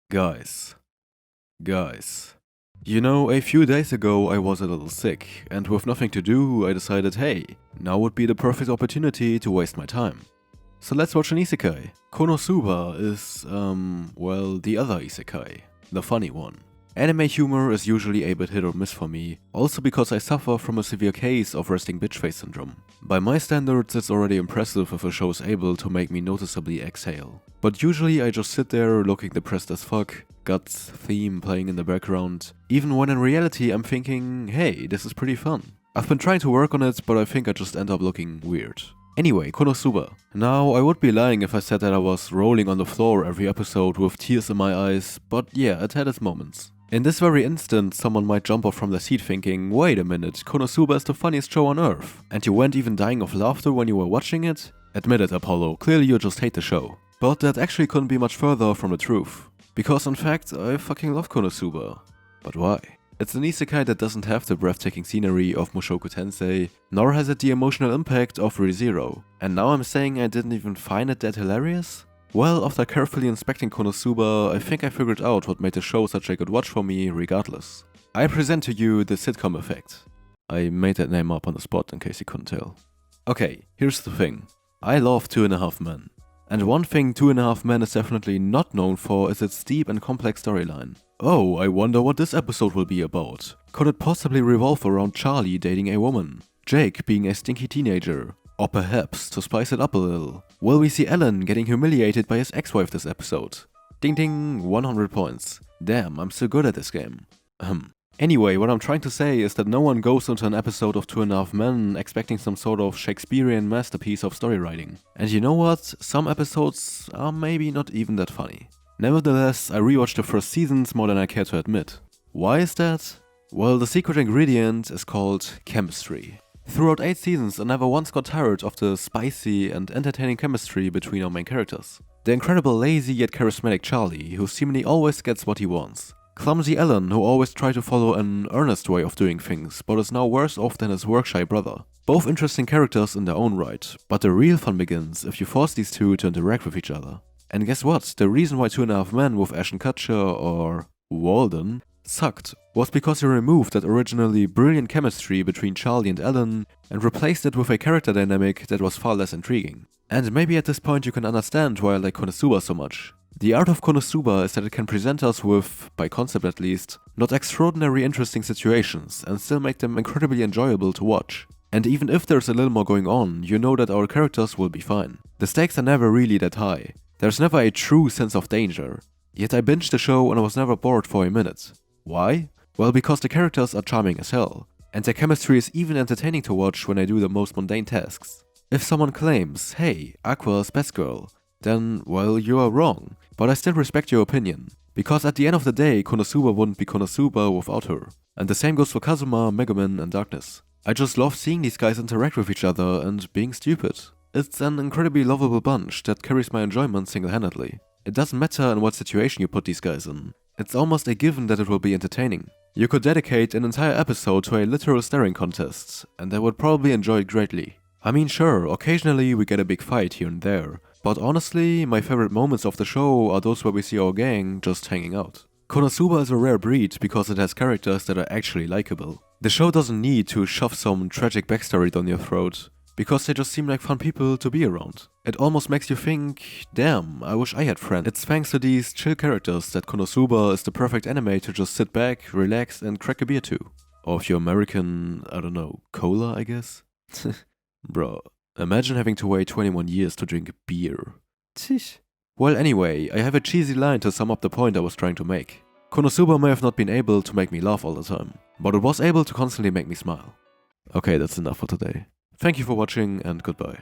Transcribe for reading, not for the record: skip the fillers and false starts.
Guys. You know, a few days ago I was a little sick, and with nothing to do, I decided, hey, now would be the perfect opportunity to waste my time. So let's watch an isekai. Konosuba is, well, the other isekai. The funny one. Anime humor is usually a bit hit or miss for me, also because I suffer from a severe case of resting bitch face syndrome. By my standards, it's already impressive if a show is able to make me noticeably exhale. But usually I just sit there looking depressed as fuck, Guts theme playing in the background, even when in reality I'm thinking, hey, this is pretty fun. I've been trying to work on it, but I think I just end up looking weird. Anyway, Konosuba. Now, I would be lying if I said that I was rolling on the floor every episode with tears in my eyes, but yeah, it had its moments. In this very instant, someone might jump off from their seat thinking, wait a minute, Konosuba is the funniest show on earth, and you weren't even dying of laughter when you were watching it? Admit it, Apollo, clearly you just hate the show. But that actually couldn't be much further from the truth. Because in fact, I fucking love Konosuba. But why? It's an isekai that doesn't have the breathtaking scenery of Mushoku Tensei, nor has it the emotional impact of Re:Zero. And now I'm saying I didn't even find it that hilarious? Well, after carefully inspecting Konosuba, I think I figured out what made the show such a good watch for me regardless. I present to you the Sitcom Effect. I made that name up on the spot in case you couldn't tell. Okay, here's the thing. I love 2.5 Men. And one thing 2.5 Men is definitely not known for is its deep and complex storyline. Oh, I wonder what this episode will be about. Could it possibly revolve around Charlie dating a woman? Jake being a stinky teenager? Or perhaps, to spice it up a little, will we see Alan getting humiliated by his ex-wife this episode? Ding ding, 100 points. Damn, I'm so good at this game. Anyway, what I'm trying to say is that no one goes into an episode of 2.5 Men expecting some sort of Shakespearean masterpiece of story writing. And you know what? Some episodes are maybe not even that funny. Nevertheless, I rewatched the first seasons more than I care to admit. Why is that? Well, the secret ingredient is called chemistry. Throughout 8 seasons, I never once got tired of the spicy and entertaining chemistry between our main characters. The incredible lazy yet charismatic Charlie, who seemingly always gets what he wants. Clumsy Alan, who always tried to follow an earnest way of doing things, but is now worse off than his work-shy brother. Both interesting characters in their own right, but the real fun begins if you force these two to interact with each other. And guess what? The reason why 2.5 Men with Ashton Kutcher or Walden sucked was because he removed that originally brilliant chemistry between Charlie and Alan and replaced it with a character dynamic that was far less intriguing. And maybe at this point you can understand why I like Konosuba so much. The art of Konosuba is that it can present us with, by concept at least, not extraordinary interesting situations and still make them incredibly enjoyable to watch. And even if there's a little more going on, you know that our characters will be fine. The stakes are never really that high. There's never a true sense of danger. Yet I binged the show and I was never bored for a minute. Why? Well, because the characters are charming as hell, and their chemistry is even entertaining to watch when I do the most mundane tasks. If someone claims, hey, Aqua's best girl, then, well, you are wrong, but I still respect your opinion. Because at the end of the day, Konosuba wouldn't be Konosuba without her. And the same goes for Kazuma, Megumin and Darkness. I just love seeing these guys interact with each other and being stupid. It's an incredibly lovable bunch that carries my enjoyment single-handedly. It doesn't matter in what situation you put these guys in. It's almost a given that it will be entertaining. You could dedicate an entire episode to a literal staring contest, and I would probably enjoy it greatly. I mean, sure, occasionally we get a big fight here and there, but honestly, my favorite moments of the show are those where we see our gang just hanging out. Konosuba is a rare breed because it has characters that are actually likable. The show doesn't need to shove some tragic backstory down your throat, because they just seem like fun people to be around. It almost makes you think, damn, I wish I had friends. It's thanks to these chill characters that Konosuba is the perfect anime to just sit back, relax and crack a beer to. Or if you're American, I don't know, cola I guess? Bro, imagine having to wait 21 years to drink beer. Tish. Well anyway, I have a cheesy line to sum up the point I was trying to make. Konosuba may have not been able to make me laugh all the time, but it was able to constantly make me smile. Okay, that's enough for today. Thank you for watching and goodbye.